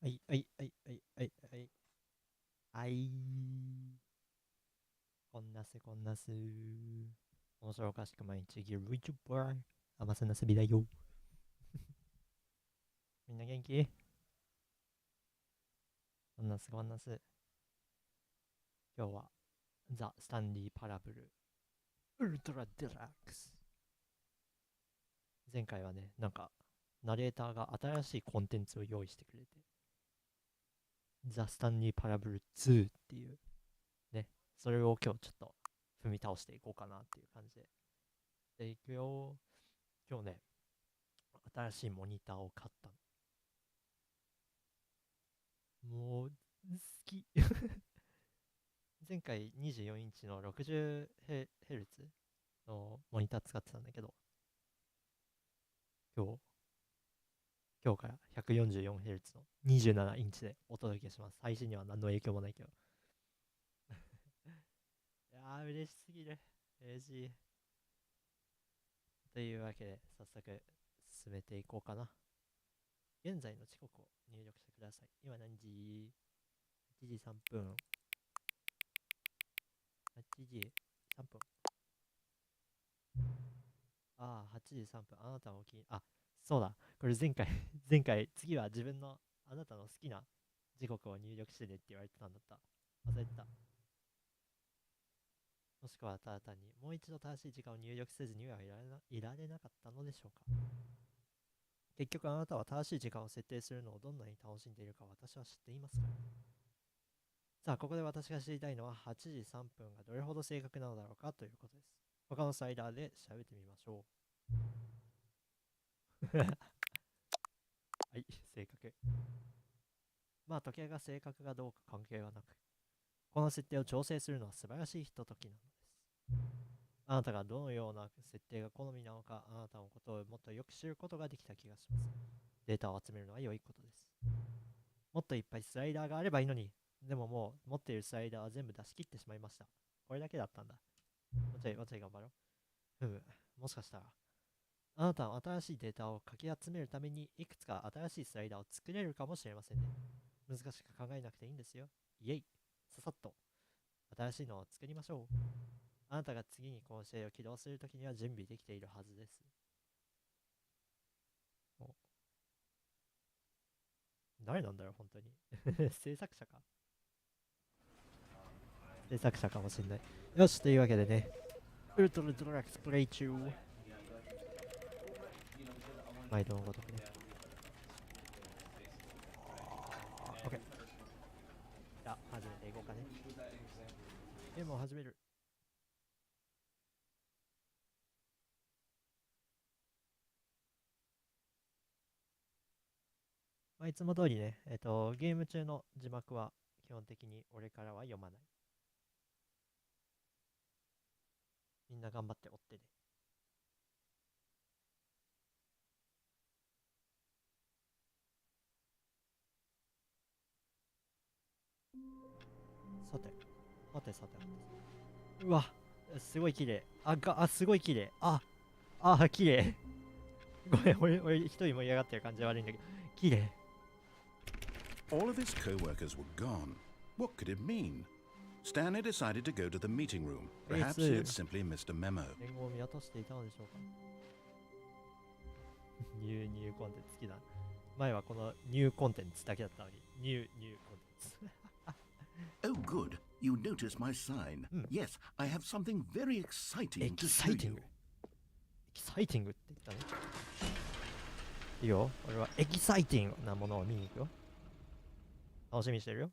はいはいはいはいはいはい。はい。こんなすこんなす。面白おかしく毎日ギル VTuber。甘さなすびだよ。みんな元気？こんなすこんなす。今日はザ・スタンリー・パラブルウルトラデラックス。前回はね、ナレーターが新しいコンテンツを用意してくれて、ザ・スタンリー・パラブル2っていうね、それを今日ちょっと踏み倒していこうかなっていう感じで。で、いくよ。今日ね、新しいモニターを買ったの。もう、好き。前回24インチの 60Hz のモニター使ってたんだけど、今日、今日から 144Hz の27インチでお届けします。配信には何の影響もないけど。いやー、嬉しすぎる。嬉しい。というわけで、早速進めていこうかな。現在の時刻を入力してください。今何時？ 8 時3分。8時3分。ああ、8時3分。あなたのお気に、あ、そうだ。これ前回前回、次は自分のあなたの好きな時刻を入力してねって言われてたんだった。忘れてた。もしくはただ単にもう一度正しい時間を入力せずにはいられなかったのでしょうか。結局あなたは正しい時間を設定するのをどんなに楽しんでいるか私は知っていますから。さあ、ここで私が知りたいのは8時3分がどれほど正確なのだろうかということです。他のスライダーで調べてみましょう。はい、正確。まあ、時計が正確かどうか関係はなく、この設定を調整するのは素晴らしいひとときなのです。あなたがどのような設定が好みなのか、あなたのことをもっとよく知ることができた気がします。データを集めるのは良いことです。もっといっぱいスライダーがあればいいのに、でももう持っているスライダーは全部出し切ってしまいました。これだけだったんだ。もうちょい、もうちょい頑張ろう。ふむ、もしかしたら、あなたは新しいデータをかき集めるためにいくつか新しいスライダーを作れるかもしれませんね。難しく考えなくていいんですよ。イエイ、ささっと新しいのを作りましょう。あなたが次にこの試合を起動するときには準備できているはずです。お、誰なんだろう、本当に。制作者か。制作者かもしんない。よし、というわけでね、ウルトラドラッグスプレイ中。毎度のごとくね。OK。じゃあ、始めていこうかね。ゲームを始める。まあ、いつも通りね、ゲーム中の字幕は基本的に俺からは読まない。みんな頑張って追ってね。さて、さてさてさて。うわ、すごい綺麗。すごい綺麗。綺麗。ごめん、俺一人盛り上がってる感じで悪いんだけど。綺麗。All of his co-workers were gone. What could it mean? Stanley decided to go to the meeting room. Perhaps he had simply missed a memo. 連合を見渡していたのでしょうか。ニューコンテンツ好きだ。前はこのニューコンテンツだけだったのに、ニューコンテンツ。Oh, good. You noticed my sign. Yes, I have something very exciting to show you. エキサイティングって言ったね。いいよ。俺はエキサイティングなものを見に行くよ。楽しみにしてるよ。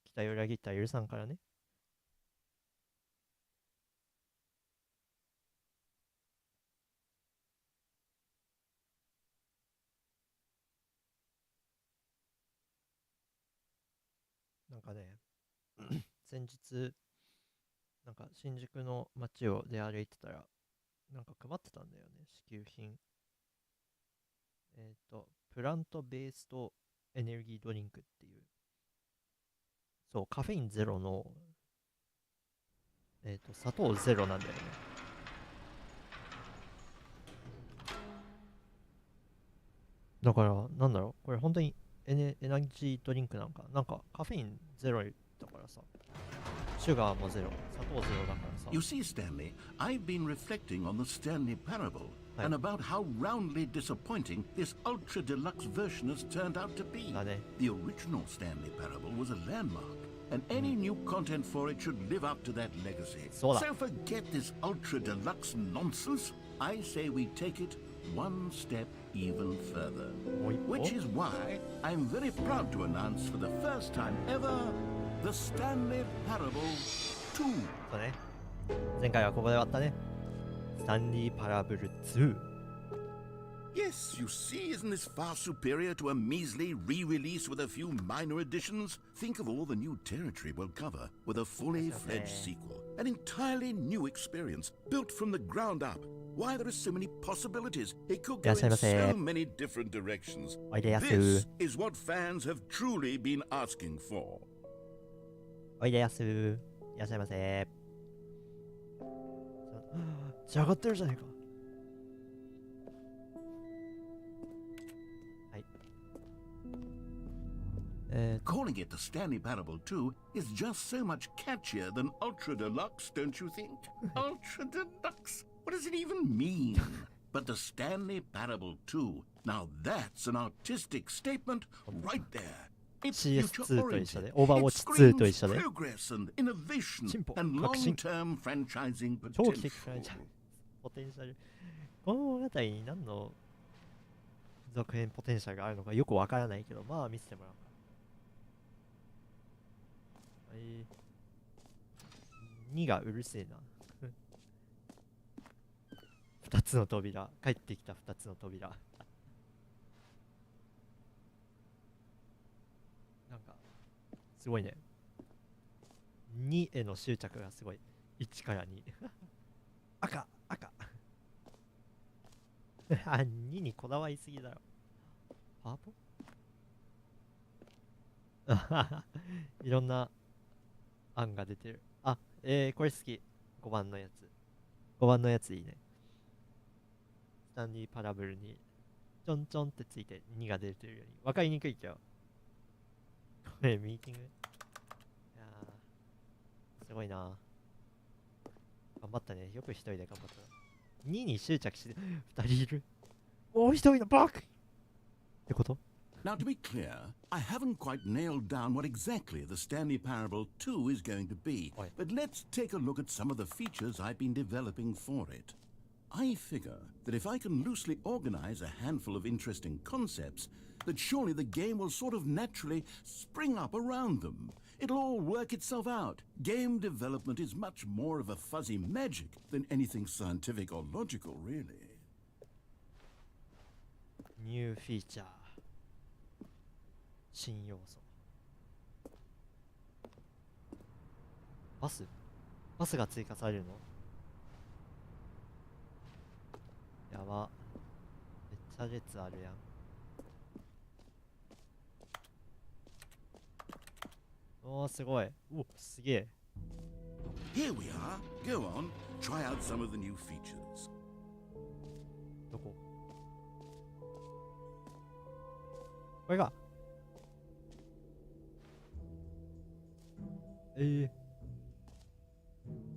期待を裏切ったら許さんからね。なんかね、先日、新宿の街を出歩いてたら、配ってたんだよね、支給品。プラントベースとエネルギードリンクっていう、そう、カフェインゼロの、砂糖ゼロなんだよね。だから、なんだろう、これ本当にエナジードリンクなんかカフェインゼロだからさ、シュガーもゼロ、砂糖ゼロだからさ。 You see, Stanley, I've been reflecting on the Stanley Parable and about how roundly disappointing this ultra deluxe version has turned out to be. だね。 The original Stanley Parable was a landmark, and any new content for it should live up to that legacy. そうだ。 So forget this ultra deluxe nonsense. I say we take it one step even further. もう一歩 Which is why I'm very proud to announce for the first time ever the Stanley Parable 2. そうね。前回はここで終わったね。スタンリーパラブル2。 Yes, you see, isn't this far superior to a measly re-release with a few minor additions? Think of all the new territory we'll cover with a fully fledged sequel. An entirely new experience, built from the ground up. Why, there are so many possibilities. It could go in so many different directions. This is what fans have truly been asking for. おいでやす。いらっしゃいませ。じゃがってるじゃねえか。Calling it the Stanley Parable 2 is just so much catchier than Ultra Deluxe, don't you think? Ultra Deluxe? What does it even mean? But the Stanley Parable 2, now that's an artistic statement right there. It's future-oriented. It screams progress and innovation and long-term franchising potential. ポテンシャル。この物語に何の続編ポテンシャルがあるのかよくわからないけど、まあ見せてもらおうか。2がうるせえな。2つの扉。帰ってきた2つの扉。なんか、すごいね。2への執着がすごい。1から2。赤あ、2にこだわりすぎだろ。パーポいろんな案が出てる。あ、これ好き。5番のやつ。5番のやついいね。スタンリーパラブルにちょんちょんってついて2が出てるように。わかりにくいけど。これミーティング。いやー、すごいな。頑張ったね。よく一人で頑張った。2に執着して2人いる。もう一人のバックってこと？ Now, to be clear, I haven't quite nailed down what exactly the Stanley Parable 2 is going to be, but let's take a look at some of the features I've been developing for it. I figure that if I can loosely organize a handful of interesting concepts, that surely the game will sort of naturally spring up around them. It'll all work itself out. Game development is much more of a fuzzy magic than anything scientific or logical, really. New feature. 新要素。バスが追加されるの？やば。めっちゃ列あるやん。おー、すごい。お、すげえ。Here we are. Go on. Try out some of the new features. どこ？これが。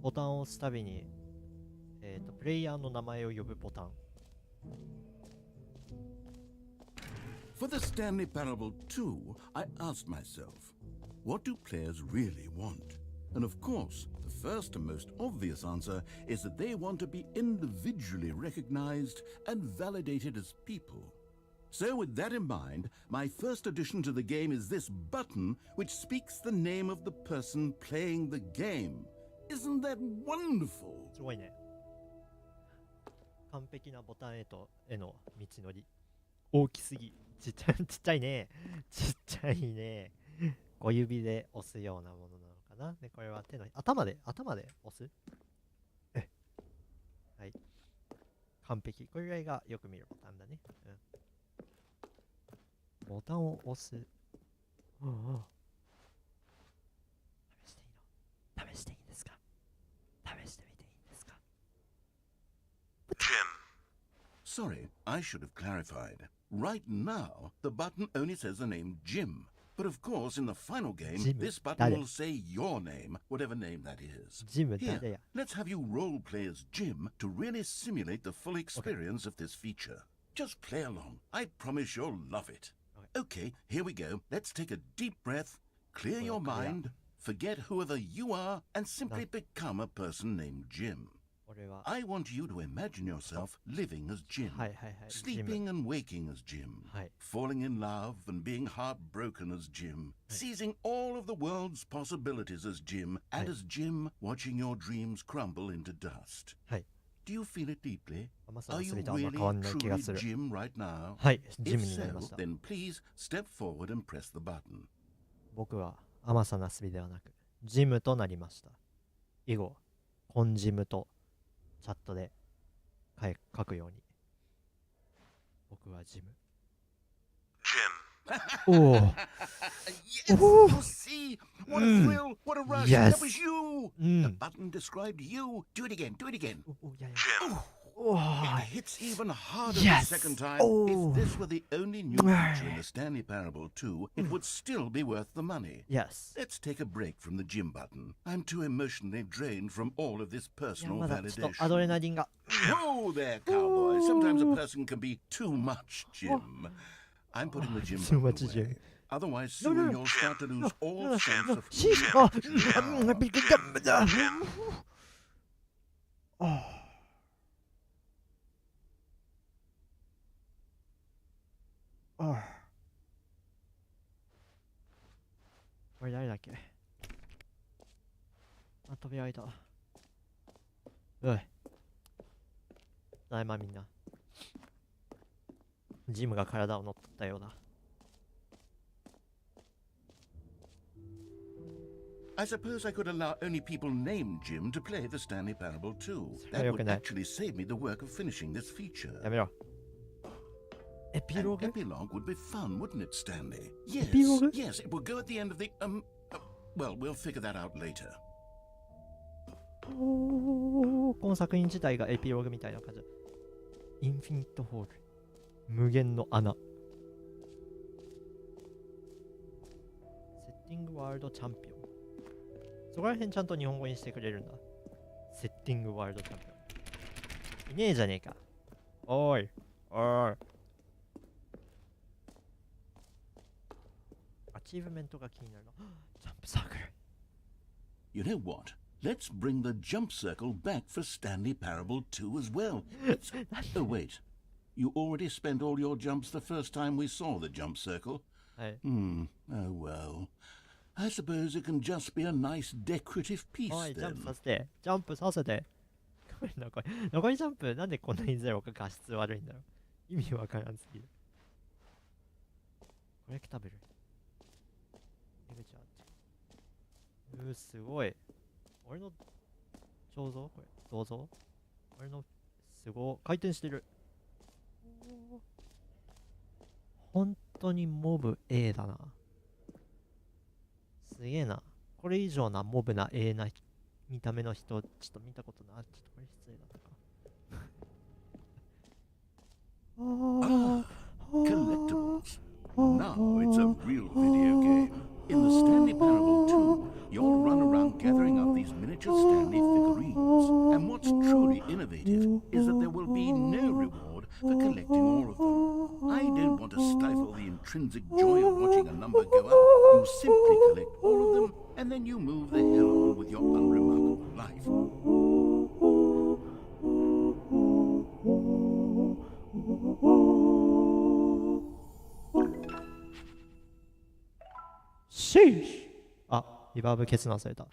ボタンを押すたびに、プレイヤーの名前を呼ぶボタン。For the Stanley Parable 2, I asked myself, what do players really want? And of course, the first and most obvious answer is that they want to be individually recognized and validated as people. So with that in mind, my first addition to the game is this button which speaks the name of the person playing the game. Isn't that wonderful? すごいね。完璧なボタンへの道のり。大きすぎ。ちっちゃいね。ちっちゃいね。小指で押すようなものなのかな。で、これは手の頭で押す。はい。完璧。これぐらいがよく見るボタンだね。ボタンを押す。試していいの？試していいんですか？試してみていいんですか？ Jim, Sorry, I should have clarified. Right now, the button only says the name Jim. But of course, in the final game, Jim, this button 誰 will say your name, whatever name that is. ジム Here, 誰や let's have you role play as Jim to really simulate the full experience of this feature. Just play along. I promise you'll love it. Okay, here we go. Let's take a deep breath, clear your mind, forget whoever you are, and simply become a person named Jim. 俺は I want you to imagine yourself living as Jim, はいはいはいジム sleeping and waking as Jim, はい falling in love and being heartbroken as Jim, seizing all of the world's possibilities as Jim, and as Jim watching your dreams crumble into dust. はい Do you feel it deeply? 甘さ Are の you スリとあんま really 変わんない気が truly する Jim right now? はいジ If ムになりま so, した then please step forward and press the button. 僕は甘さなすびではなくジムとなりました以後コンジムとチャットで書くように僕はジム Jim. おお Yes! Ooh. You see? What a Mm. thrill! What a rush! Yes. That was you! う The ん button described you. Do it again. Do it again. おおいやいや Jim. おお It hits even harder Yes. the second time. Oh. If this were the only new feature in the Stanley Parable 2, it would still be worth the money. Yes Let's take a break from the gym button. I'm too emotionally drained from all of this いや personal まだちょっとアドレ validation. ナリンが Whoa there, cowboy. Sometimes a person can be too much, Jim. I'm putting the gym Too button much, away. Jim. Otherwise, soon you'll start to lose all sense of シー who あ you are. びっくりだ Jim. これ誰だっけあ、扉開いた。おい。ただいまみんな。ジムが体を乗っ取ったようだ。I suppose I could allow only people named Jim to play the Stanley Parable 2. That would よくない。 actually save me the work of finishing this feature. やめろ。エピ An ローグ epilogue would be fun, wouldn't it, Stanley? Yes, Epilogue? yes, it will go at the end of the, well, we'll figure that out later. おーこの作品自体がエピローグみたいな感じ。インフィニットホール。無限の穴。セッティングワールドチャンピオン。そこら辺ちゃんと日本語にしてくれるんだ。セッティングワールドチャンピオン。いねえじゃねえか。おーい。おーい。アチーブメントが気になるな。ジャンプサークル。You know what? Let's bring the jump circle back for Stanley Parable 2 as well. Oh, wait. You already spent all your jumps the first time we saw the jump circle. はい。 Oh, well. I suppose it can just be a nice decorative piece おい、ジャンプ then. させて。ジャンプさせて。残りジャンプ、なんでこんなにゼロか画質悪いんだろう。意味わからんすぎる。コレクタブル。出口あって。すごい。俺の彫像これ。銅像俺の、すごい。回転してる。本当にモブ A だな。すげえな。これ以上なモブな A な見た目の人、ちょっと見たことない。ちょっとこれ失礼だったか。Collectibles. Now it's a real video game. In the Stanley Parable 2, you'll run around gathering up these miniature Stanley figurines. And what's truly innovative is that there will be no reward for collecting all of them. I don't want to stifle the intrinsic joy of watching a number go up. You simply collect all of them, and then you move the hell on with your unremarkable life. Sheesh! あ、リバーブ消すの忘れた。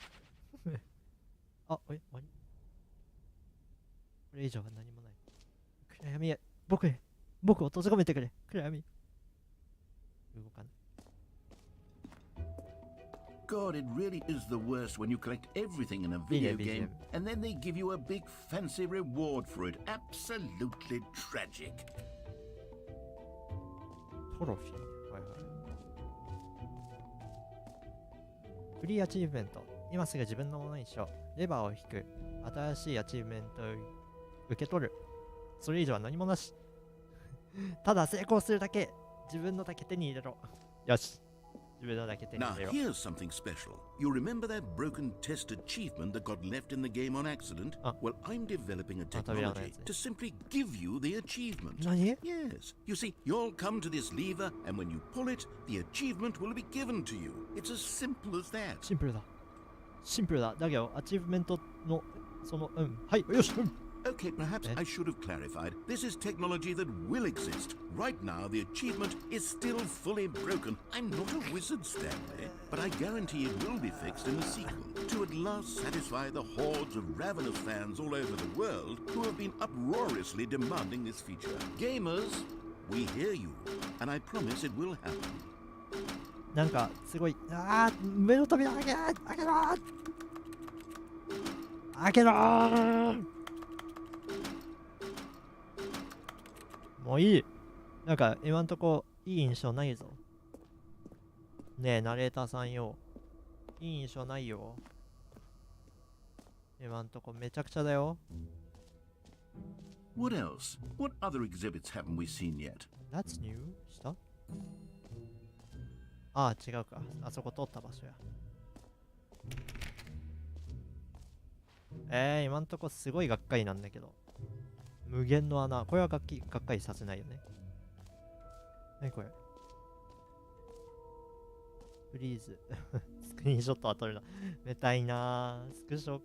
あ、終わりこれ以上は何もない。暗闇へ、僕を閉じ込めてくれ。暗闇。動かない。God, it really is the worst when you collect everything in a video game and then they give you a big fancy reward for it. Absolutely tragic. トロフィー。はいはい。フリーアチーブメント。今すぐ自分のものにしよう。レバーを引く。新しいアチーブメントを受け取る。それ以上は何もなし。ただ成功するだけ、自分のだけ手に入れろ。よし。自分のだけ手に Now 入れろ。 here's something special. You remember that broken test achievement that got left in the game on accident? Well, I'm developing a technology to simply give you the achievement. 何？ Yes. You see, you'll come to this lever, and when you pull it, the achievement will be given to you. It's as simple as that. シンプルだ。シンプルだ。だけど、アチーブメントの、はい、よし、Okay, perhaps I should have clarified. This is technology that will exist. Right now, the achievement is still fully broken. I'm not a wizard, Stanley, but I guarantee it will be fixed in the sequel to at last satisfy the hordes of ravenous fans all over the world who have been uproariously demanding this feature. Gamers, we hear you, and I promise it will happen. なんか、すごい、目の扉開けろ開けろもういい。なんか今んとこいい印象ないぞ。ねえ、ナレーターさんよ。いい印象ないよ。今んとこめちゃくちゃだよ。What else? What other exhibits haven't we seen yet? That's new? したああ、違うか。あそこ通った場所や。今んとこすごいがっかりなんだけど。無限の穴。これはがっかりさせないよね。何これ。プリーズ。スクリーンショットは撮るな。めたいなぁ。スクショ、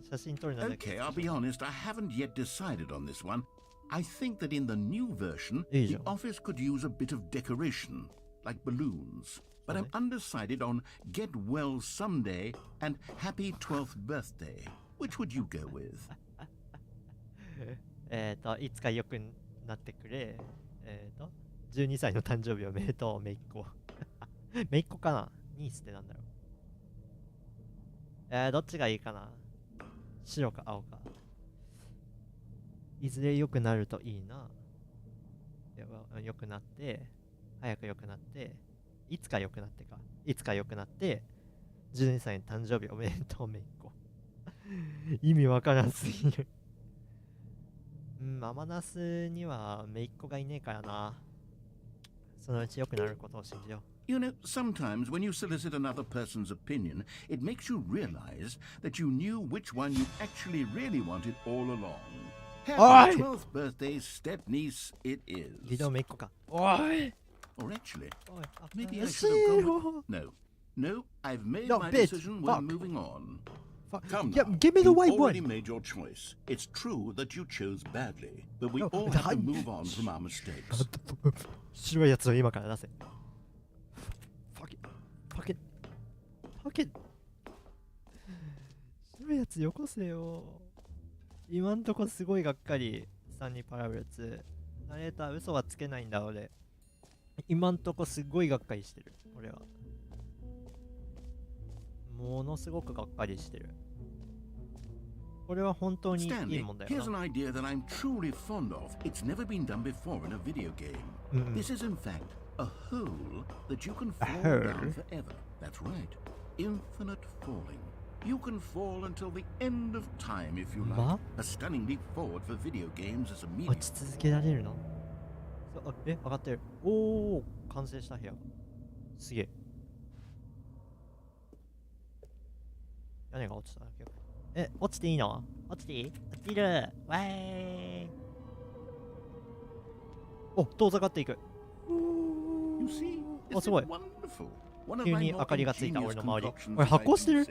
写真撮るなんだけど。Okay, I'll be honest, I haven't yet decided on this one. I think that in the new version, the office could use a bit of decoration, like balloons. But I'm undecided on Get Well Someday and Happy 12th Birthday. Which would you go with? いつか良くなってくれ。12歳の誕生日おめでとう、めいっ子。めいっ子かな？ニースってなんだろう。どっちがいいかな？白か青か。いずれ良くなるといいな。良くなって、早く良くなって、いつか良くなってか。いつか良くなって、12歳の誕生日おめでとう、めいっ子。意味わからんすぎる。ママナスにはめいっ子がいねえからな。そのうち良くなることを信じよう。You know, sometimes when you solicit another person's opinion, it makes you realize that you knew which one you actually really wanted all along. Happy 12th birthday, step-niece, it is. リドめいっ子か。おい Or actually, maybe I should have gone with... No, I've made my decision. We're moving on. Come now, give me the white you've already one. made your choice. It's true that you chose badly, but we all have to move on from our mistakes. 白いやつを今から出せ。パケ白いやつよこせよ。今んとこすごいがっかり。スタンリーパラブル2。ナレーター嘘はつけないんだ俺。今んとこすごいがっかりしてる。俺は。ものすごくがっかりしてる。これは本当にいいもんだよな。Here's an idea that I'm truly fond of. It's never been done before in a video game. This is in fact a hole that you can fall down forever. That's right. Infinite falling. You can fall until the end of time if you like. A stunning leap forward for video games as a medium. 落ち続けられるの？上がってる。おお、完成した部屋。すげえ。屋根が落ちただけ。落ちていいの？落ちていい？落ちる。わーい。お、遠ざかっていく。お、すごい。急に明かりがついた俺の周り。俺発光してる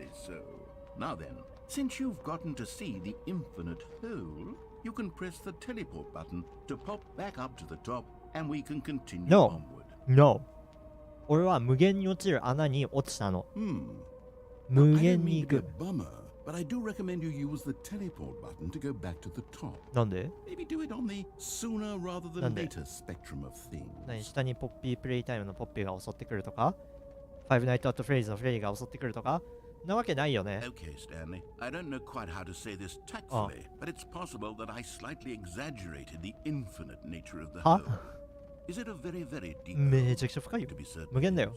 ？Now then, since you've gotten to see the infinite hole, you can press the teleport button to pop back up to the top, and we can continue onward. No. 俺は無限に落ちる穴に落ちたの。無限に行く。But I do recommend you use the teleport button to go back to the top. なんで？ Maybe do it on the sooner rather than later spectrum of things. 何？下にポッピープレイタイムのポッピーが襲ってくるとか？ Five Nights at Freddy's のフレディが襲ってくるとか？なわけないよね。Okay, Stanley. I don't know quite how to say this tactfully, but it's possible that I slightly exaggerated the infinite nature of the hole. Is it a very, very deep hole? めちゃくちゃ深いよ。無限だよ。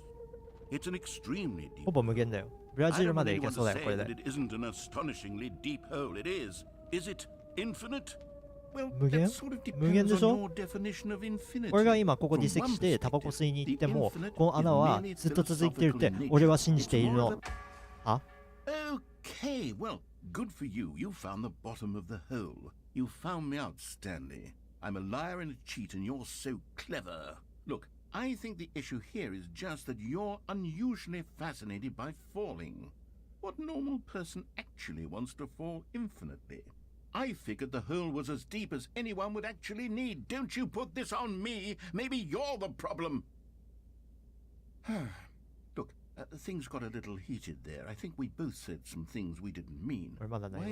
It's an extremely deep. ほぼ無限だよ。ブラジルまで行けそうだよ、これで。It isn't an astonishingly deep hole. It is. Is it infinite? 無限無限でしょ。俺が今ここディセキしてタバコ吸いに行っても、この穴はずっと続いてるって俺は信じているの。は Okay, well, good for you. You found the bottom of the hole. You found me out, Stanley. I'm a liar and a cheat, and you're so clever. Look, I think the issue here is just that you're unusually fascinated by falling. What normal person actually wants to fall infinitely? I figured the hole was as deep as anyone would actually need. Don't you put this on me. Maybe you're the problem. Look, things got a little heated there. I think we both said some things we didn't mean. Why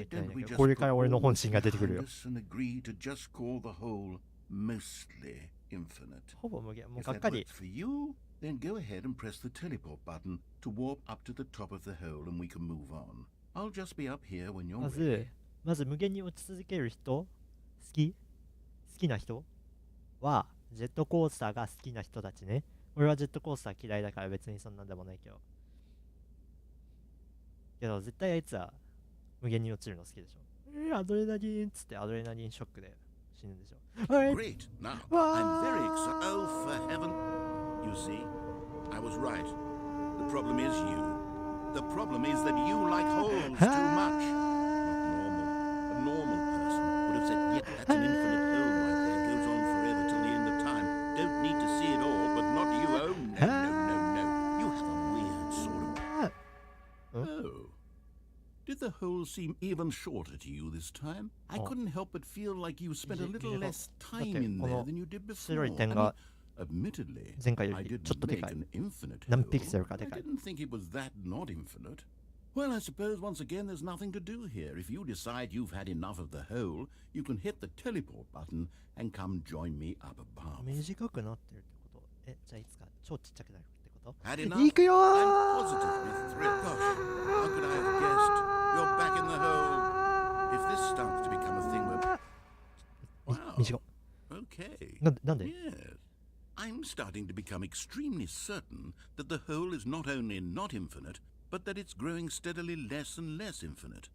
don't we just put all this and agree to just call the hole mostly infinite? If that works for you, then go ahead and press the teleport button to warp up to the top of the hole and we can move on. I'll just be up here when you're ready. まず無限に落ち続ける人、好きな人はジェットコースターが好きな人たちね。俺はジェットコースター嫌いだから別にそんなんでもないけど。けど絶対あいつは無限に落ちるの好きでしょ。アドレナリンっつってアドレナリンショックで死ぬでしょ。Great. Now, I'm very excited. Oh, for heaven. You see, I was right. The problem is you. The problem is that you like holes too much. Normal person would have said, yep, that's an infinite hole right there, goes on forever till the end of time. Don't need to see it all, but not you. Oh, no. You have a weird sort of... Oh. Did the hole seem even shorter to you this time? I couldn't help but feel like you spent a little less time in there than you did before. Admittedly, I didn't make an infinite hole. I didn't think it was that not infinite. Well, I suppose once again there's nothing to do here. If you decide you've had enough of the hole, you can hit the teleport button and come join me up above. 短くなってるってこと？じゃあいつか超ちっちゃくなるってこと？ Had enough? 行くよー I'm positively thrilled. Gosh, how could I have guessed? You're back in the hole. If this starts to become a thing where... Wow. 短っ。 Okay. なんで Yes. I'm starting to become extremely certain that the hole is not only not infinite, but that it's growing steadily less and less infinite.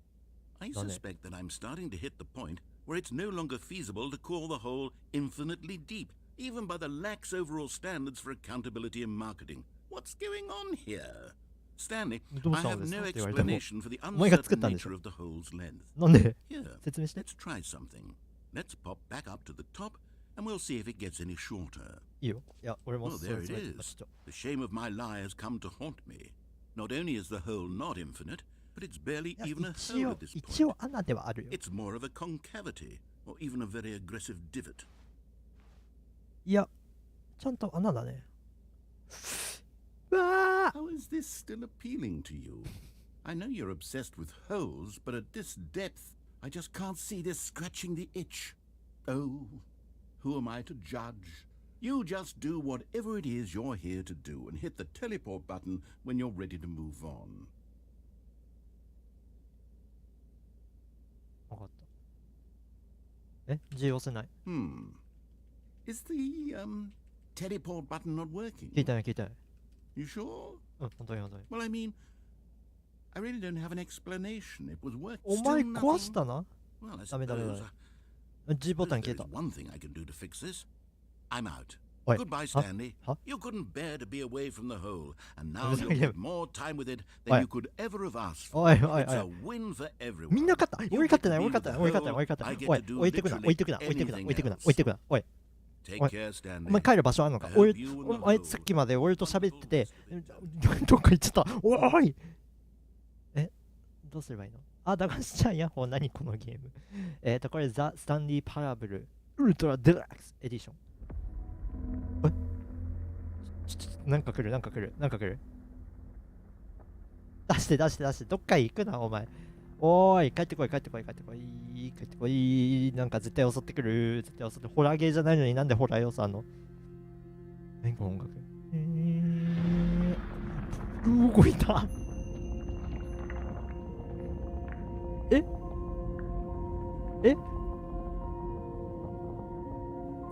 I suspect that I'm starting to hit the point where it's no longer feasible to call the hole infinitely deep, even by the lax overall standards for accountability and marketing. What's going on here? Stanley, I have no explanation for the uncertain nature of the hole's length. なんで Here, 説明して。 let's try something. Let's pop back up to the top, and we'll see if it gets any shorter. いいよ。いや、俺も Well, そ there う it つもり is. The shame of my lie has come to haunt me. Not only is the hole not infinite, but it's barely even a hole at this 一応 point. 穴ではあるよ。 It's more of a concavity, or even a very aggressive divot. いや、ちゃんと穴だね。わあ How is this still appealing to you? I know you're obsessed with holes, but at this depth, I just can't see this scratching the itch. Oh, who am I to judge? You just do whatever it is you're here to do and hit the teleport button when you're ready to move on. わかった。G 押せない。Is the, teleport button not working? 聞いたね、聞いたね。You sure? うん、本当に本当に。 Well, I mean, I really don't have an explanation. It was working. お前壊したな Well, I ダメダメダ suppose メ。G ボタン there's 消えた。 one thing I can do to fix this. I'm out. Wait, Goodbye, huh? Stanley. Huh? You couldn't bear to be away from the hole, and now Wait, you'll wait. get more time with it than Wait. you could ever have asked お for. いおい It's お a い。 win for everyone. みんな勝った。 You 俺勝って get ない、 to 俺 be 勝って the ない、俺勝ってない、 hole. 俺勝ってな I い。 get おい to、do 置いてくな、 literally 置いてくな、置いてくな、置いてくな、 anything 置いてくな、 else. 置いてくな。おい、 Take おい care, Stanley. お前帰る場所あるのか I 俺、 hope you and the お前 hole さっきまで俺と喋ってて will、どっか行っちゃった。おいどうすればいいのあ、駄菓子ちゃんやほう、何このゲーム。これ、ザ・スタンリー・パラブル、ウルトラ・デラックス・エディション。なんか来る、なんか来る、なんか来る。出して出して出して、どっか行くな、お前。おーい、帰ってこい、帰ってこい、帰ってこい、帰ってこい。なんか絶対襲ってくる、絶対襲って、ホラーゲーじゃないのになんでホラー要素あんの何この音楽。動いた。え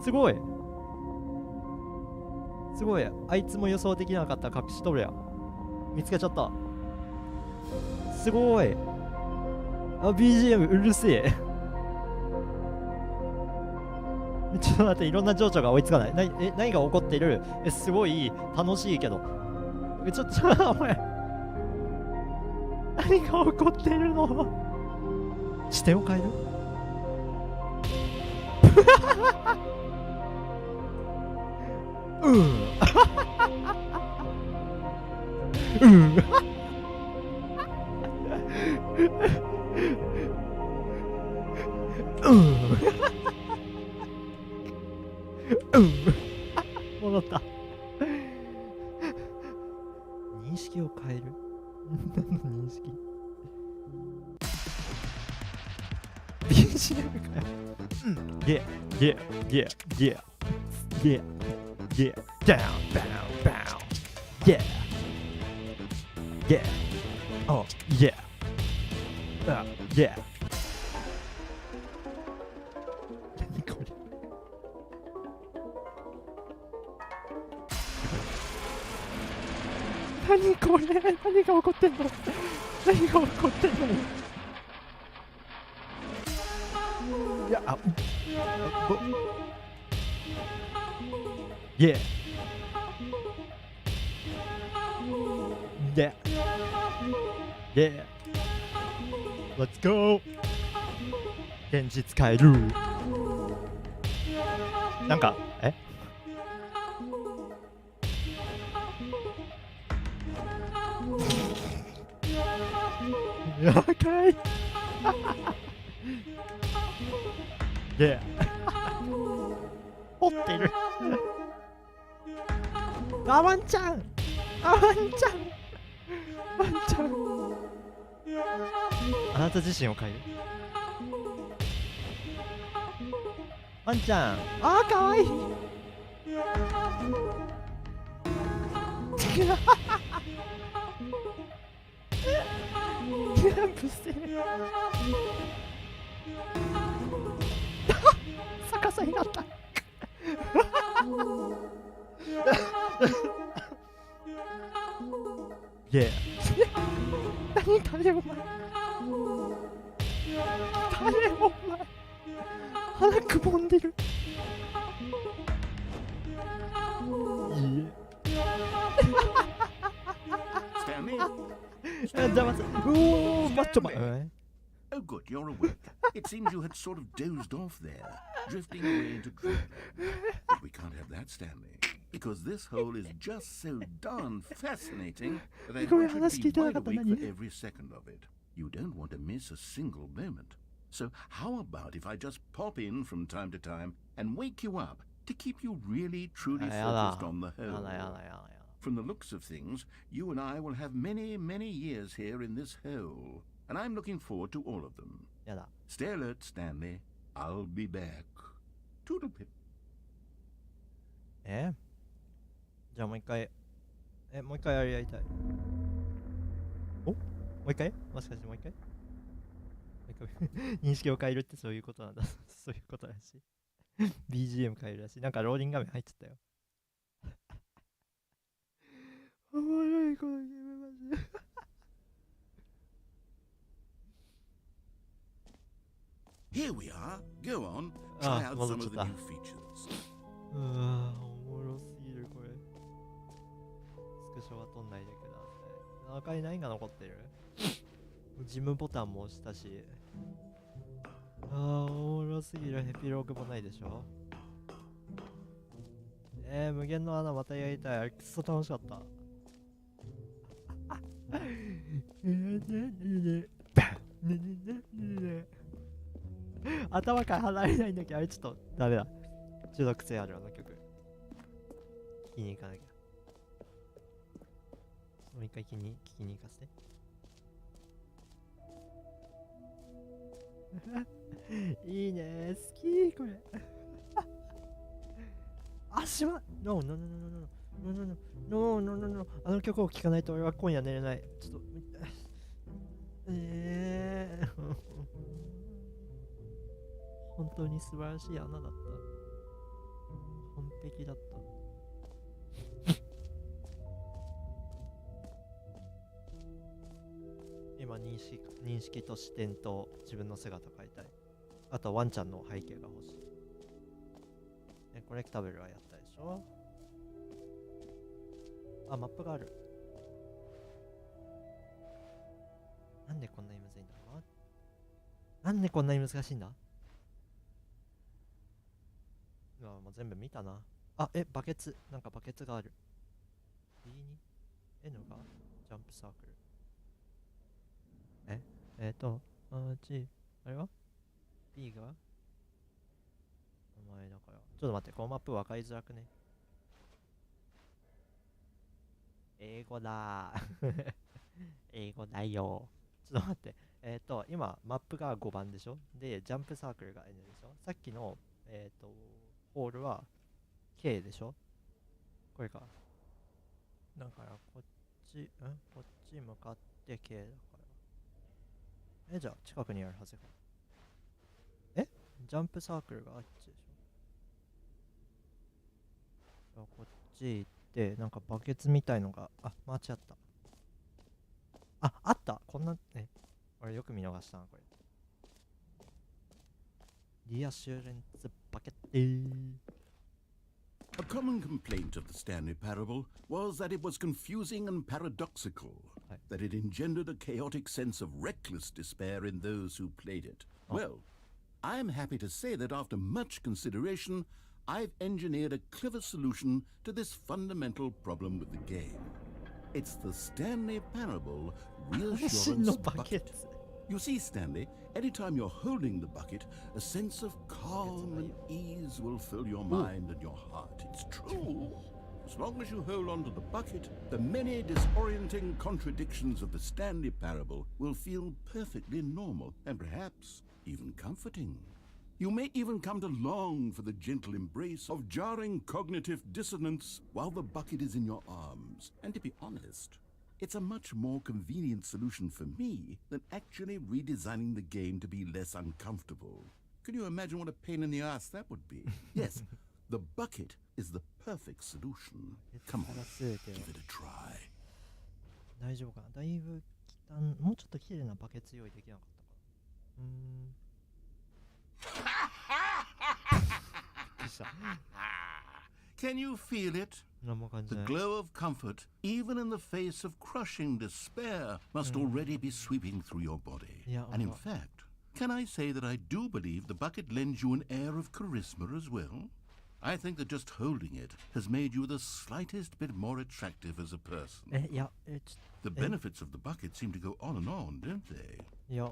すごいすごい。あいつも予想できなかった隠しとるやん。見つけちゃった。すごい。あ、BGM うるせえ。ちょっと待って、いろんな情緒が追いつかない。何が起こっている？すごい楽しいけど。ちょっと、お前。何が起こっているの？視点を変える？戻った。認識を変える？何の認識？ BGM かよ。Yeah, yeah, yeah, yeah, yeah, yeah, down, down, down, yeah, yeah, oh, yeah, yeah. 何これ？何これ？何が起こってんの？何が起こってんの？いや、Yeah. Yeah. Yeah. Let's go. 現実変える。なんか、やばい。で、掘ってる。ワンちゃん。ワンちゃん。ワンちゃん。あなた自身を変える。ワンちゃん。かわいい。キャンプしてる。逆さになった。Yeah. 何誰お前。誰お前。鼻くぼんでる。いいえ。騙す。マッチョマン。Oh, good, you're awake. It seems you had sort of dozed off there, drifting away into dream. But we can't have that, Stanley, because this hole is just so darn fascinating that I want you to be wide awake for every second of it. You don't want to miss a single moment. So how about if I just pop in from time to time and wake you up to keep you really, truly focused on the hole? From the looks of things, you and I will have many, many years here in this hole. And I'm looking forward to all of them. Stay alert, Stanley. I'll be back. Toodle pip. じゃあもう一回。もう一回やりたい。お？もう一回？もしかしてもう一回？認識を変えるってそういうことなんだ。そういうことらしい。BGM 変えるらしい。なんかローディング画面入っちゃったよ。おもろいこのゲームマジで。Here we are. Go on. Try out some of the new features. おもろすぎるこれ。スクショは撮んないでください。中に何が残ってる？ジムボタンも押したし。おもろすぎる。エピローグもないでしょ。無限の穴またやりたい。あれくっそ楽しかった。頭から離れないんだけど、あれちょっとダメだ。中毒性あるあの曲。聞きに行かなきゃ。もう一回聞きに行かせて。いいね、好きこれ。足はノーノーノーノーノーノーノーノーノーノー、あの曲を聴かないと俺は今夜寝れない。ちょっと本当に素晴らしい穴だった。完璧だった。今認識と視点と自分の姿を変えたい。あとワンちゃんの背景が欲しい。コレクタブルはやったでしょ。あ、マップがある。なんでこんなにむずいんだろうな。なんでこんなに難しいんだ。うわ、もう全部見たな。あ、バケツ。なんかバケツがある。B に N がジャンプサークル。あれは B が名前だから。ちょっと待って、このマップ分かりづらくね。英語だー。英語だよ。ちょっと待って。今、マップが5番でしょ。で、ジャンプサークルが N でしょ。さっきの、ホールは K でしょ。これか。だから、こっち向かって K だから。じゃあ、近くにあるはずか。ジャンプサークルがあっちでしょ。こっち行って、なんかバケツみたいのが、間違った。あった。こんな、俺よく見逃したな、これ。リアシュレンツバケット。A common complaint of the Stanley Parable was that it was confusing and paradoxical, that it engendered a chaotic sense of reckless despair in those who played it. Well, I am happy to say that after much consideration, I've engineered a clever solution to this fundamental problem with the game. It's the Stanley Parable Reassurance Bucket. You see, Stanley, anytime you're holding the bucket, a sense of calm and ease will fill your mind and your heart. It's true. As long as you hold on to the bucket, the many disorienting contradictions of the Stanley Parable will feel perfectly normal and perhaps even comforting. You may even come to long for the gentle embrace of jarring cognitive dissonance while the bucket is in your arms. And to be honest, it's a much more convenient solution for me than actually redesigning the game to be less uncomfortable. Can you imagine what a pain in the ass that would be? Yes, the bucket is the perfect solution. Come on, give it a try. 大丈夫かな。だいぶもうちょっと綺麗なバケツ用意できなかったか。Can you feel it? The glow of comfort, even in the face of crushing despair, must already be sweeping through your body. And in fact, can I say that I do believe the bucket lends you an air of charisma as well? I think that just holding it has made you the slightest bit more attractive as a person. The benefits of the bucket seem to go on and on, don't they?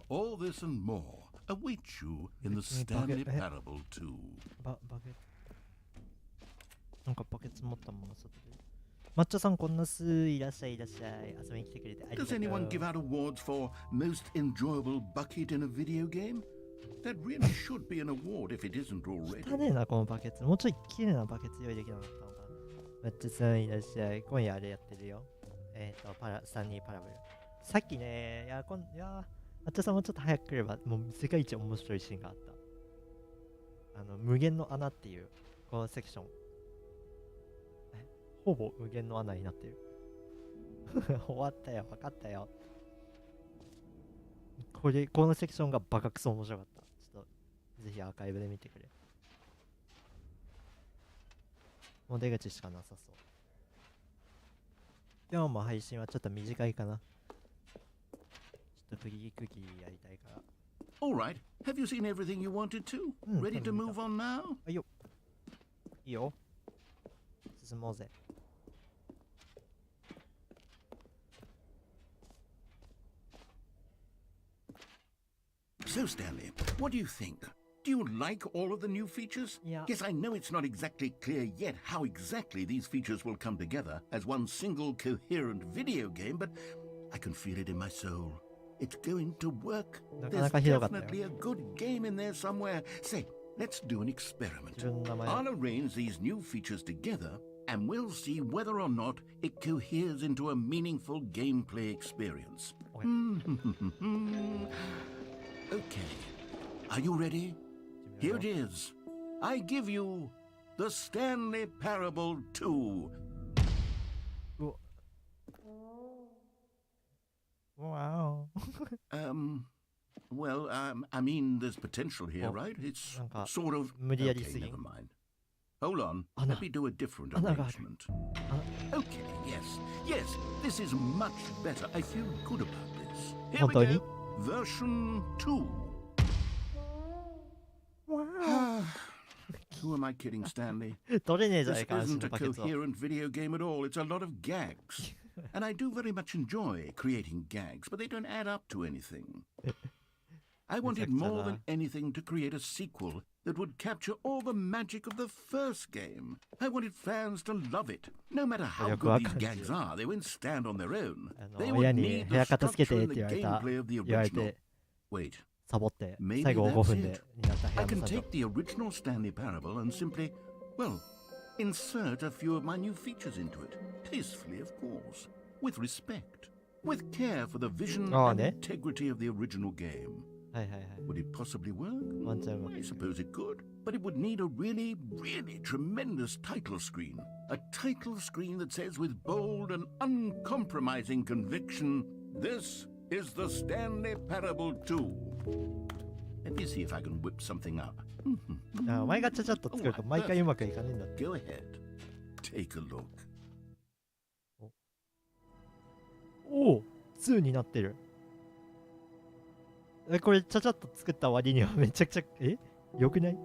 All this and more await you in the Stanley Parable 2. なんかバケツ持ったまま外で。抹茶さんこんなすいらっしゃいいらっしゃい。遊びに来てくれてありがとう。Does anyone give out awards for most enjoyable bucket in a video game? That really should be an award if it isn't already. 汚ねえなこのバケツ。もうちょい綺麗なバケツ用意できなかったのか。抹茶さんいらっしゃい。今夜あれやってるよ。スタンリーパラブル。さっきね、抹茶さんもちょっと早く来れば、もう世界一面白いシーンがあった。無限の穴っていう、このセクション。ほぼ無限の穴になってる。終わったよ、分かったよ。このセクションがバカクソ面白かった。ちょっと、ぜひアーカイブで見てくれ。もう出口しかなさそう。今日も配信はちょっと短いかな。ちょっとクギやりたいから。Alright, have you seen everything you wanted to? Ready to move on now? いいよ。いいよ。進もうぜ。So, Stanley, what do you think? Do you like all of the new features? Yes, I know it's not exactly clear yet how exactly these features will come together as one single coherent video game, but I can feel it in my soul. It's going to work. There's definitely a good game in there somewhere. Say, let's do an experiment. I'll arrange these new features together, and we'll see whether or not it coheres into a meaningful gameplay experience. Okay, are you ready? Here it is. I give you the Stanley Parable 2. Wow. I mean, there's potential here, right? It's sort of... Okay, never mind. Hold on. Let me do a different arrangement. Okay, yes, this is much better. I feel good about this. Here we go. Version 2. Who am I kidding, Stanley? This isn't a coherent video game at all. It's a lot of gags. And I do very much enjoy creating gags, but they don't add up to anything. I wanted more than anything to create a sequel that would capture all the magic of the first game. I wanted fans to love it. No matter how good these gags are, they won't stand on their own. They would need the structure and the gameplay of the original. Wait, maybe that's it. I can take the original Stanley Parable and simply, well, insert a few of my new features into it. Tastefully, of course. With respect. With care for the vision and integrity of the original game. Would it possibly work? I suppose it could. But it would need a really, really tremendous title screen. A title screen that says with bold and uncompromising conviction, "This is the Stanley Parable 2." Let me see if I can whip something up. お前がちゃちゃっと作ると毎回うまくいかねえんだって。Go ahead. Take a look. おお、2になってる。これちゃちゃっと作った割にはめちゃくちゃよくない？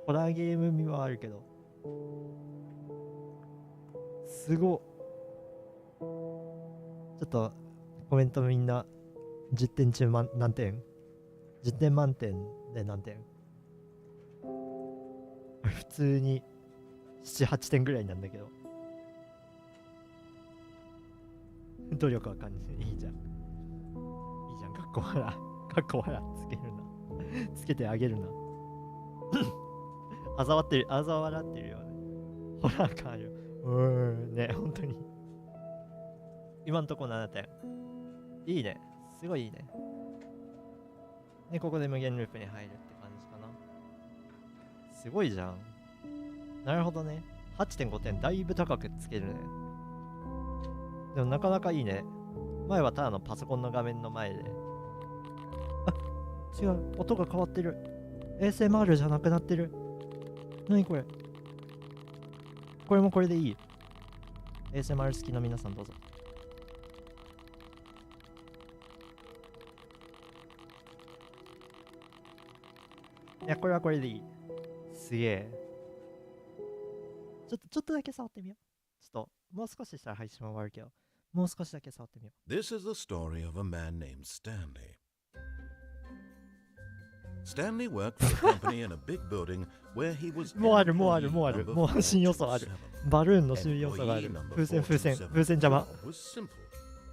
ホラーゲーム味はあるけどすごっ。ちょっとコメントみんな10点中何点？ 10 点満点で何点？普通に7、8点ぐらいなんだけど努力は感じていいじゃん。かっこ笑つけるなつけてあげるなあざ笑ってるよね。ホラー感あるね、本当に今んとこ7点。いいね、すごいいいね。でここで無限ループに入るって感じかな。すごいじゃん。なるほどね。 8.5 点だいぶ高くつけるね。でもなかなかいいね。前はただのパソコンの画面の前で、違う、音が変わってる。 ASMR じゃなくなってる。何これ。これもこれでいい。 ASMR 好きの皆さんどうぞ。いや、これはこれでいい。すげえ。ちょっとだけ触ってみよう。ちょっともう少ししたら配信は終わるけど、もう少しだけ触ってみよう。 This is the story of a man named Stanley. Stanley worked for a company in a big building where he was もうある。もう新要素ある。バルーンの新要素がある。風船邪魔。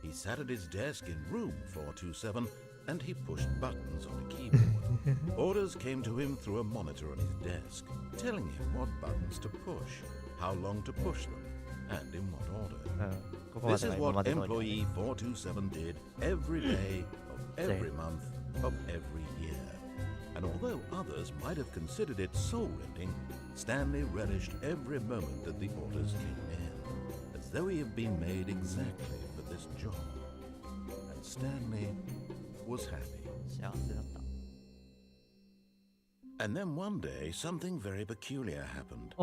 He sat at his desk in room 427 and he pushed buttons on a keyboard. Orders came to him through a monitor on his desk, telling him what buttons to push, how long to push them, and in what order. This is what employee 427 did every day of every month of every year. And although others might have considered it soul-rending, Stanley relished every moment that the orders came in, as though he had been made exactly for this job. And Stanley was happy. And then one day, something very peculiar happened.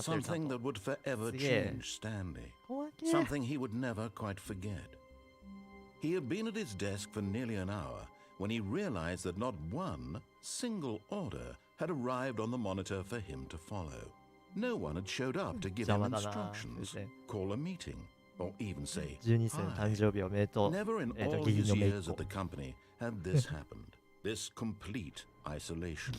Something that would forever change Stanley. Something he would never quite forget. He had been at his desk for nearly an hour when he realized that not one single order had arrived on the monitor for him to follow. No one had showed up to give him instructions, call a meeting, or even say hi. Never in all his years at the company had this happened, this complete isolation.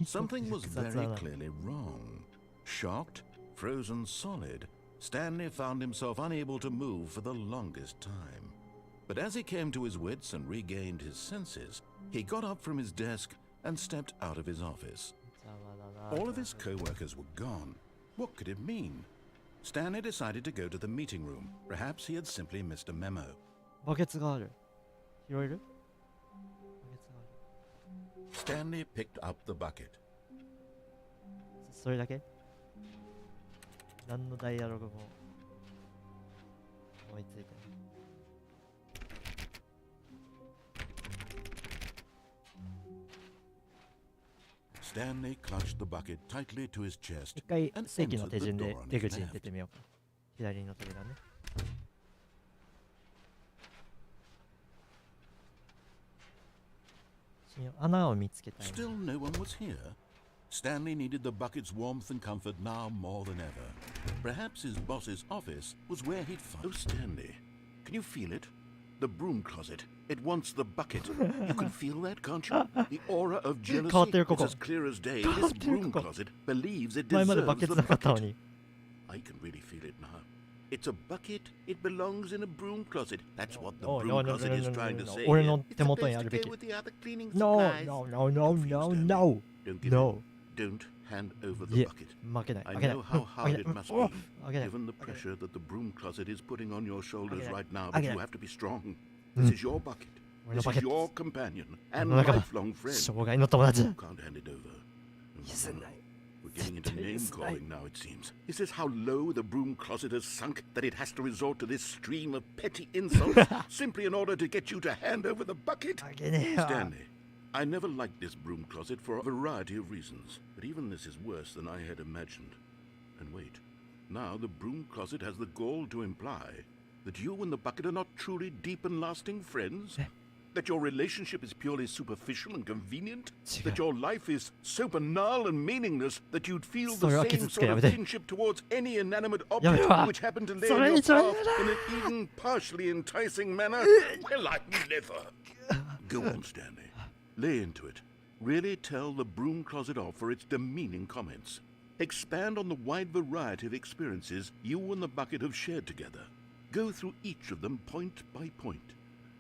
Something was very clearly wrong. Shocked, frozen solid, Stanley found himself unable to move for the longest time. But as he came to his wits and regained his senses, he got up from his desk and stepped out of his office. All of his co-workers were gone. What could it mean? Stanley decided to go to the meeting room. Perhaps he had simply missed a memo. Stanley picked up the bucket. それだけ？何のダイアログも思いついてない。Stanley clutched the bucket tightly to his chest 一回 and 正規の entered 手 the 順で door on 出 his 口に出 left. てみようか。左の扉ね。穴を見つけたい。 Still no one was here. Stanley needed the bucket's warmth and comfort now more than ever. Perhaps his boss's office was where he'd find... Oh, Stanley, can you feel it? The broom closet. It wants the bucket. You can feel that, can't you? The aura of jealousy is as clear as day. This broom closet believes it 前まで deserves バケツ the なかったの bucket. に。 I can really feel it now. It's a bucket. It belongs in a broom closet. That's what the No, broom no, no, closet no, is no, trying no, to no. say. 俺 here. の It's 手 a 元に place あ to るべ go き。 with the other cleaning No, supplies. no, no, no, no, no. Don't give No. in. Don't hand over the いえ、 bucket. 負けない。 I 負けない。 know how 負 hard け it ない。 must お be, 負けない。 given the pressure that the broom closet is putting on your shoulders Okay. right now, Okay. but you have to be strong. This is your bucket. 俺の This バケ is ツ。 your companion 俺 and の仲間。 lifelong friend. 障害の友達。 You can't hand it over. Isn't it? We're getting into name calling now, it seems. Is this how low the broom closet has sunk that it has to resort to this stream of petty insults simply in order to get you to hand over the bucket? 負けねえよ。 Stanley, I never liked this broom closet for a variety of reasons, but even this is worse than I had imagined. And wait, now the broom closet has the gall to imply that you and the bucket are not truly deep and lasting friends? That your relationship is purely superficial and convenient? That your life is so banal and meaningless that you'd feel the same sort of kinship towards any inanimate object which happened to lay in your path in an even partially enticing manner? Well, I never. Go on, Stanley. Lay into it. Really tell the broom closet off for its demeaning comments. Expand on the wide variety of experiences you and the bucket have shared together. Go through each of them point by point.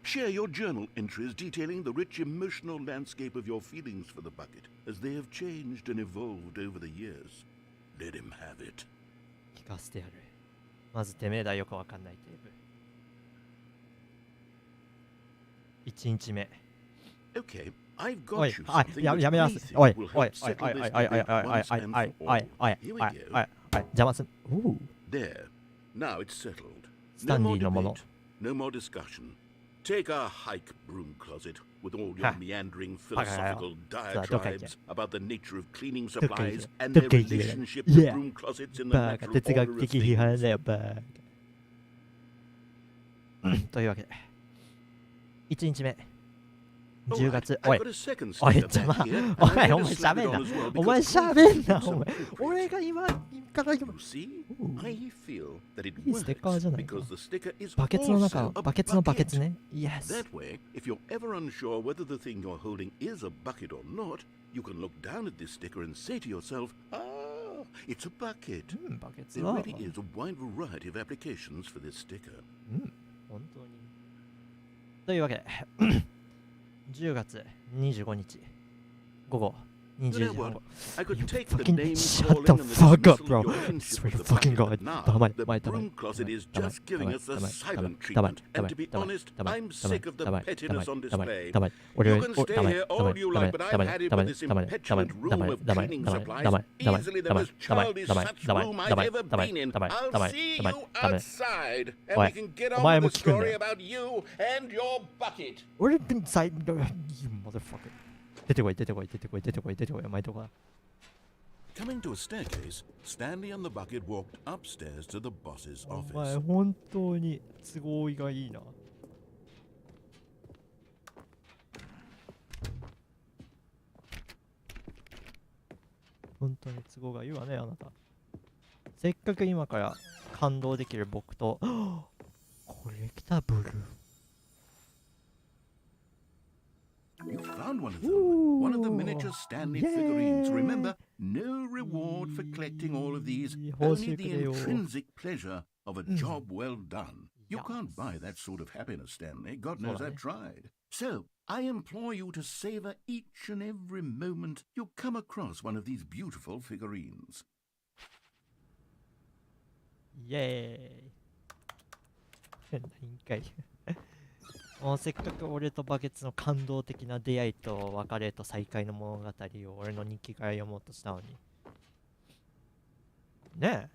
Share your journal entries detailing the rich emotional landscape of your feelings for the bucket as they have changed and evolved over the years. Let him have it. 聞かせてやる。まずてめえだよくわかんないテープ。1日目。 Okay, I've お got い you、あ、something や which めま I す。 think おい、 will おい、おい、 help おい、 settle おい、 this おい、おい、おい、 debate おい、 once おい、 and おい、 for おい、 all. おい、 Here we おい、 go. おい、邪魔すん。おう。 There. Now it's settled. スタ No ン more リーのもの。 debate. No more discussion. Take a hike, broom closet, with all your Ha. meandering Baka philosophical Sa- diatribes about the nature of cleaning どっか行 supplies け。 and ど their っか行け。 relationship Yeah. to broom closets in the バカ、 natural 哲 order 学 of 的批判 things. だよ、バカ。というわけで。1日目。10 Alright, 月。 I've おい。 got a second おい、 sticker 邪魔 back here,。お and I'm 前、お going 前 to slip 喋 it んな on as well。お前 because 喋ん it な。 seems お前。 appropriate. 俺が今から言う You see, I feel that it いいステッカーじゃないか。 because the sticker is バケツの also 中、 a バケツのバケツ bucket. ね。Yes。 That way, if you're ever unsure whether the thing you're holding is a bucket or not, you can look down at this sticker and say to yourself, ah, it's a bucket. うん、バケツ There だ。 really is a wide variety of applications for this sticker. うん、本当に。というわけで、10月25日、午後20 You 時 know 半 what? 後。 I could You take the fucking name shut calling the and the fuck up, dismissal bro. of your I kinship swear with to the fucking bucket, God. but now 黙れ、the 黙れ、黙れ。 broom closet is 黙れ、 just giving us the 黙れ、 silent 黙れ、 treatment. 黙 And れ、 to be 黙れ、 honest, 黙れ、 I'm 黙れ、 sick of the 黙れ、 pettiness on 黙れ、 display. 黙れ、俺 You は、 can お stay 黙れ、 here 黙れ、 all you 黙れ、 like, but 黙 I've れ、 had it 黙 with れ、 this 黙れ、黙れ、 impetulant 黙 room れ、 of 黙れ、 cleaning 黙れ、 supplies, 黙れ、黙れ、 easily the 黙れ、 most 黙れ、 childish 黙れ、 such 黙れ、 room 黙 I've れ、 ever 黙れ、 been in. 黙れ、 I'll 黙れ、 see 黙れ、 you 黙れ。 outside, and おい、 we can get お on 前 with も the 聞くんだ story よ。 about you and your bucket. 俺、さい、You motherfucker。出てこい、出てこい、出てこい、出てこい、出てこい、お前とか。Coming to a staircase, Stanley and the bucket walked upstairs to the boss's お前、 office. 本当に都合がいいな。本当に都合がいいわね、あなた。せっかく今から感動できる僕と、コレクタブル。You found one of them. Ooh. One of the miniature Stanley Yay. figurines. Remember, no reward for collecting all of these, only the intrinsic pleasure of a job well done. You can't buy that sort of happiness, Stanley. God knows I've tried. So, I implore you to savor each and every moment you come across one of these beautiful figurines. イエーイ。何回もうせっかく俺とバケツの感動的な出会いと別れと再会の物語を俺の日記から読もうとしたのに。ねえ。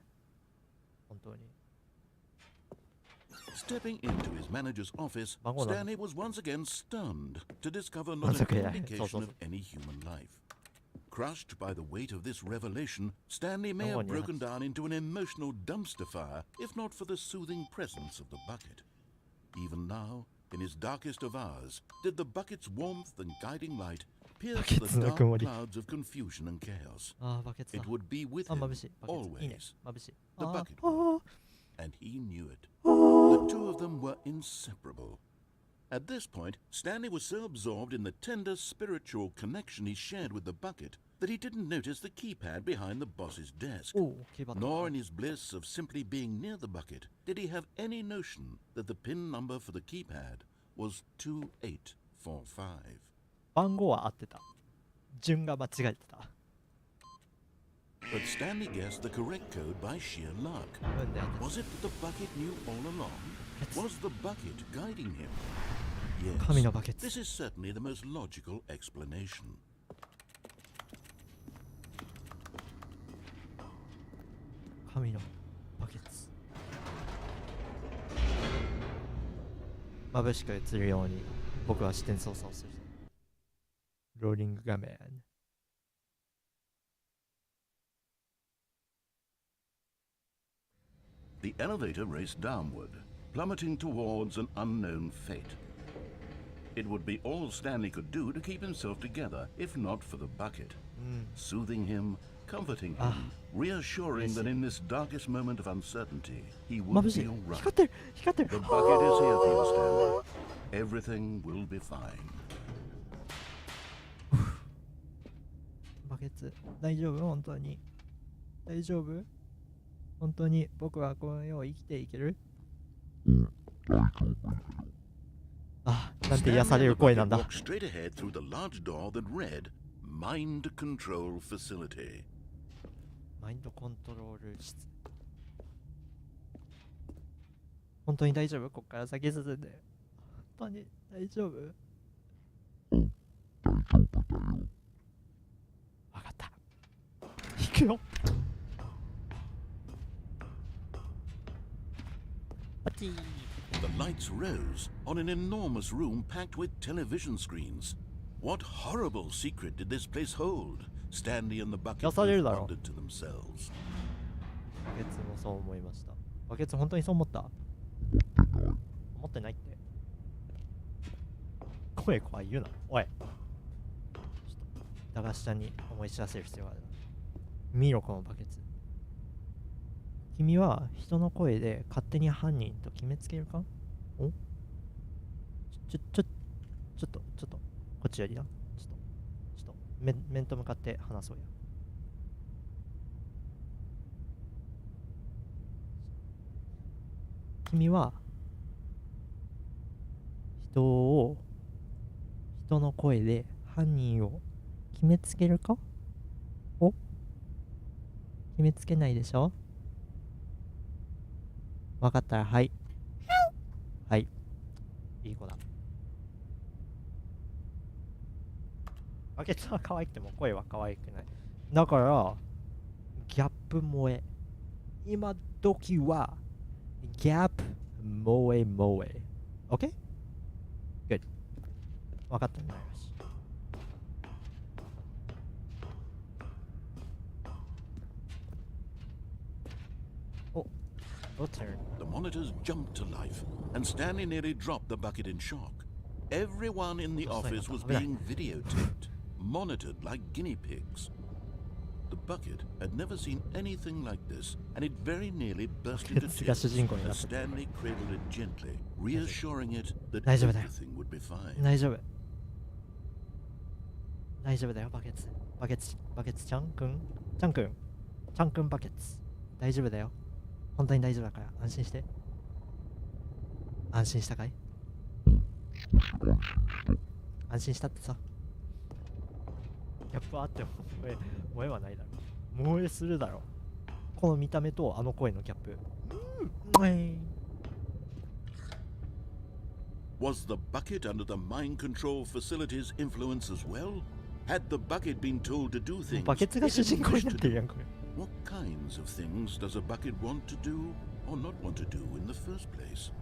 本当に。Stepping into his manager's office, Stanley was once again stunned to discover not an indication of any human life. Crushed by the weight of this revelation, Stanley may have broken down into an emotional dumpster fire if not for the soothing presence of the bucket. Even now, in his darkest of hours, did the bucket's warmth and guiding light pierce the dark clouds of confusion and chaos. It would be with him always. The bucket would, and he knew it. The two of them were inseparable. At this point, Stanley was so absorbed in the tender spiritual connection he shared with the bucket that he didn't notice the keypad behind the boss's desk. Nor in his bliss of simply being near the bucket did he have any notion that the PIN number for the keypad was 2845. 番号は合ってた。順が間違えてた。But Stanley guessed the correct code by sheer luck. Was it that the bucket knew all along? Was the bucket guiding him? Yes, this is certainly the most logical explanation. 神のバケツ。眩しく映るように僕は視点操作をする。ローリング画面。The elevator raced downward, plummeting towards an unknown fate. It would be all Stanley could do to keep himself together, if not for the bucket. Soothing him, comforting him, reassuring that in this darkest moment of uncertainty, he would be all right. The bucket is here for you, Stanley. Everything will be fine. バケツ、大丈夫？本当に。大丈夫？本当に僕はこの世を生きていける？あ、なんて癒される声なんだ。マインドコントロール室。本当に大丈夫？こっから先進んで。本当に大丈夫？大丈夫だよ。わかった。行くよ。The lights rose on an enormous room packed with television screens. What horrible secret did this place hold? Stanley and the bucket wondered to themselves. バケツもそう思いました。バケツ本当にそう思った？思ってないって。声怖い言うな。おい。ちょっと駄菓子ちゃんに思い知らせる必要があるな。見ろこのバケツ。君は人の声で勝手に犯人と決めつけるか？お？ちょっと、こっちやりな。ちょっと、面と向かって話そうや。君は、人の声で犯人を決めつけるか？お？決めつけないでしょ？わかったら、はい。はい。いい子だ。バケツは可愛くても声は可愛くない。だから、ギャップ萌え。今時は、ギャップ萌え萌え。OK? Good. わかったね。The monitors jumped to life, and Stanley nearly dropped the bucket in shock. Everyone in the office was being videotaped, monitored like guinea pigs. The bucket had never seen anything like this, and it very nearly burst into tears as Stanley cradled it gently, reassuring it that everything would be fine. 大丈夫。大丈夫だよ、バケツちゃんくんバケツ。大丈夫だよ。本当に大丈夫だから安心して。安心したかい？安心したってさ。ギャップあっても萌えはないだろう。萌えするだろう。この見た目とあの声のギャップ。Was the bucket under the mind control facility's influence as well? Had the bucket been told to do things? バケツが主人公になってるやんこれ。What kinds of things does a bucket want to do or not want to do in the first place?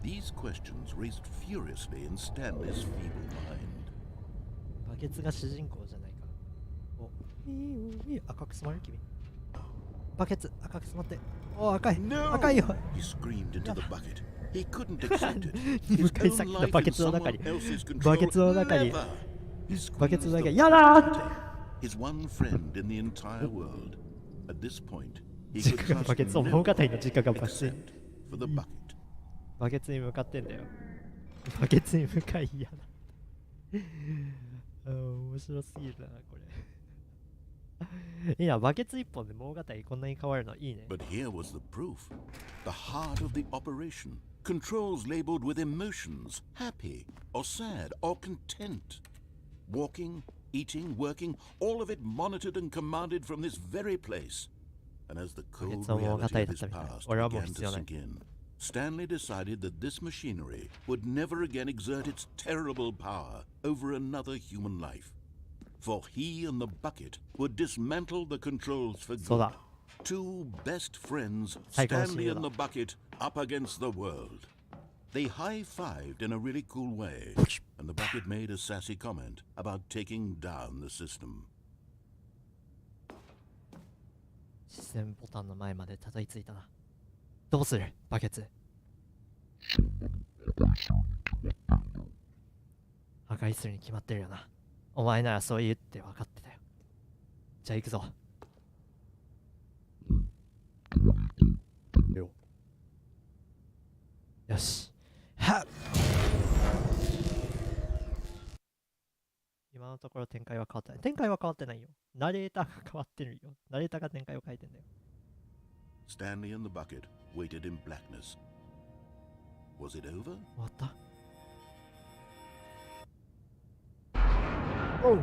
These questions raced furiously in Stanley's feeble mind. バケツが主人公じゃないか。お、赤く染まる君。バケツ、赤く染まって。お、赤い。 No! 赤いよ。 He screamed into the bucket. He couldn't accept it. 向 His かい own 先の life バ in ケツの中 someone に。 else's バケ control. ツの中に。 Never! He バケツ squeezed の the 中に。やだ his one friend in the entire world. At this point, he 実 could 家が trust バケツを no 物語 one の実家がバケツに except for the bucket. バケツに向かってんだよ。バケツに向かいやだ。面白すぎるな、これ。いいな、バケツ一本で物語こんなに変わるのいいね。 But here was the proof. The heart of the operation. Controls labeled with emotions, happy or sad or content. Walking, eating, working, all of it monitored and commanded from this very place. And as the cold reality of his past began to sink in, Stanley decided that this machinery would never again exert its terrible power over another human life. For he and the bucket would dismantle the controls for good. Two best friends, Stanley and the bucket, up against the world. They high-fived in a really cool way, and the bucket made a sassy comment about taking down the system. 視線ボタンの前までたどり着いたな。どうするバケツ。破壊するに決まってるよな。お前ならそう言って分かってたよ。じゃあ行くぞ。よし。はっ。今のところ展開は変わってない。展開は変わってないよ。ナレーターが変わってるよ。ナレーターが展開を変えてんだよ。Stanley and the bucket waited in blackness. Was it over? 終わった。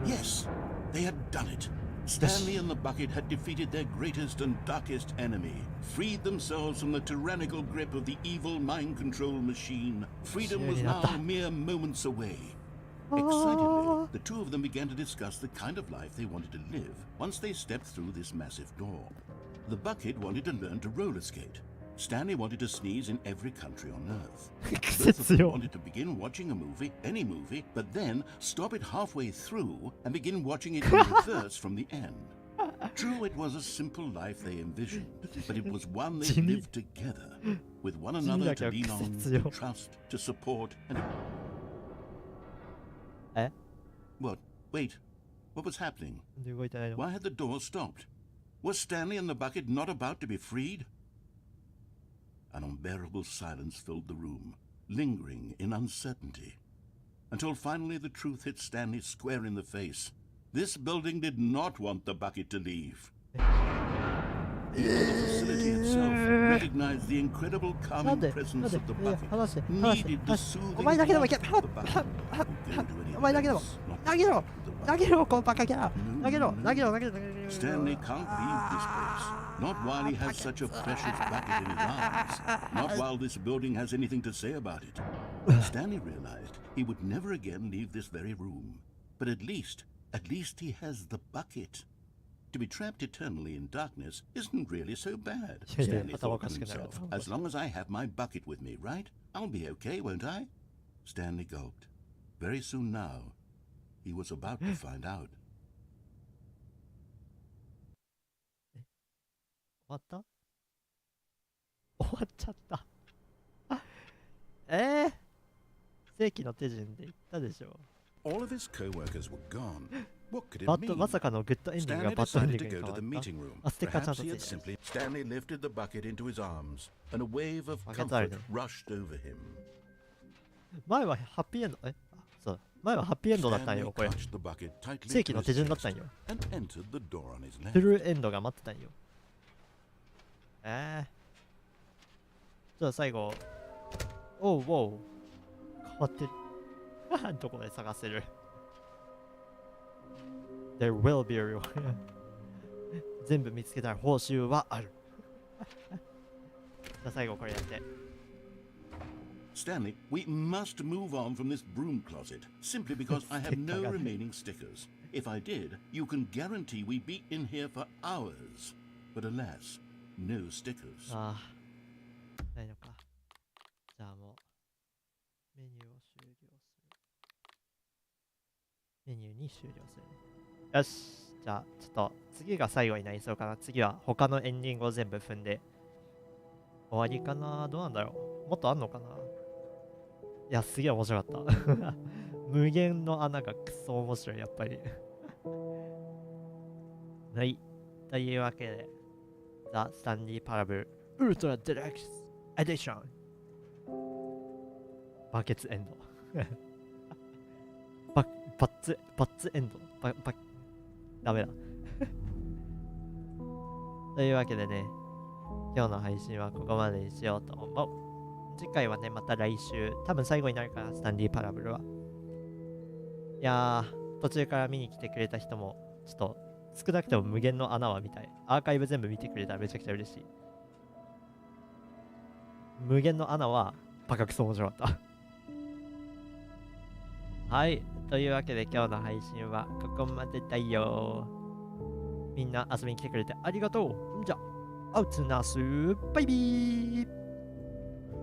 Yes, they had done it. Stanley and the bucket had defeated their greatest and darkest enemy, freed themselves from the tyrannical grip of the evil mind control machine. Freedom was now mere moments away. Excitedly, the two of them began to discuss the kind of life they wanted to live once they stepped through this massive door. The bucket wanted to learn to roller skate. Stanley wanted to sneeze in every country on Earth. Both of them wanted to begin watching a movie, any movie, but then stop it halfway through and begin watching it in reverse from the end. True, it was a simple life they envisioned, but it was one they lived together, with one another to lean on, to trust, to support, and... What? Wait. What was happening? Why had the door stopped? Was Stanley and the bucket not about to be freed? An unbearable silence filled the room, lingering in uncertainty. Until finally the truth hit Stanley square in the face. This building did not want the bucket to leave. Even the facility itself recognized the incredible calming presence of the bucket, needed the soothing warmth of the bucket. Stanley can't leave this place. Not while he has such a precious bucket in his arms. Not while this building has anything to say about it. Stanley realized he would never again leave this very room. But at least he has the bucket. To be trapped eternally in darkness isn't really so bad, Stanley thought to himself. As long as I have my bucket with me, right? I'll be okay, won't I? Stanley gulped. Very soon now, he was about to find out. 終わった終わっちゃった。正規の手順で言ったでしょ。 All of his co-workers were gone. What could it mean? まさかのグッドエンディングがバッドエンディングに変わった。あ、ステッカーちゃんとついてる。 Stanley lifted the bucket into his arms, and a wave of comfort rushed over him. 前はハッピーエンド、そう。前はハッピーエンドだったんよ、これ。正規の手順だったんよ。トゥルーエンドが待ってたんよ。じゃあ最後。おうおう。変わってる。どこで探せる？There will be a reward. 全部見つけたら報酬はある。じゃあ最後これやって。Stanley, we must move on from this broom closet, simply because I have no remaining stickers. If I did, you can guarantee we'd be in here for hours. But alas, no stickers. ああ、ないのか。じゃあもう、メニューを終了する。メニューに終了する。よし、じゃあ、ちょっと次が最後になりそうかな。次は他のエンディングを全部踏んで終わりかな。どうなんだろう。もっとあんのかな。いや、すげえ面白かった。無限の穴がクソ面白い、やっぱり。はい。というわけで、ザ・スタンリー・パラブル・ウルトラ・デラックス・エディション。バケツエンド。バッツエンド。ダメだ。というわけでね、今日の配信はここまでにしようと思う。次回はね、また来週、多分最後になるかな、スタンリー・パラブルは。いやー、途中から見に来てくれた人も、ちょっと少なくとも無限の穴は見たい。アーカイブ全部見てくれたらめちゃくちゃ嬉しい。無限の穴はバカクソ面白かった。はい。というわけで今日の配信はここまでだよ。みんな遊びに来てくれてありがとう。じゃあ、アウツナス、バイビー。